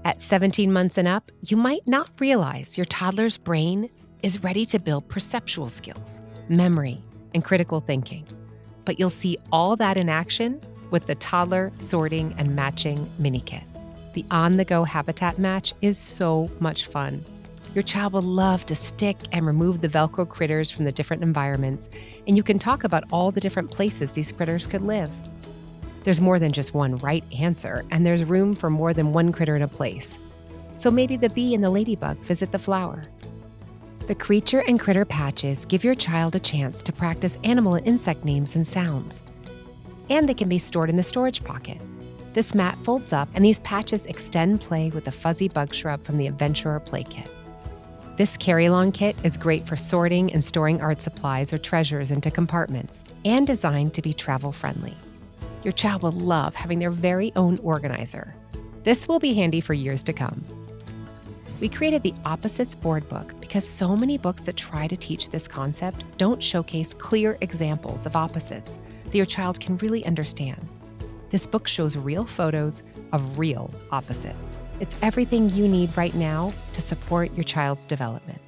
At 17 months and up, you might not realize your toddler's brain is ready to build perceptual skills, memory, and critical thinking. But you'll see all that in action with the Toddler Sorting and Matching Mini Kit. The on-the-go habitat match is so much fun. Your child will love to stick and remove the Velcro critters from the different environments, and you can talk about all the different places these critters could live. There's more than just one right answer, and there's room for more than one critter in a place. So maybe the bee and the ladybug visit the flower. The creature and critter patches give your child a chance to practice animal and insect names and sounds. And they can be stored in the storage pocket. This mat folds up, and these patches extend play with the fuzzy bug shrub from the Adventurer Play Kit. This carry-along kit is great for sorting and storing art supplies or treasures into compartments, and designed to be travel-friendly. Your child will love having their very own organizer. This will be handy for years to come. We created the Opposites board book because so many books that try to teach this concept don't showcase clear examples of opposites that your child can really understand. This book shows real photos of real opposites. It's everything you need right now to support your child's development.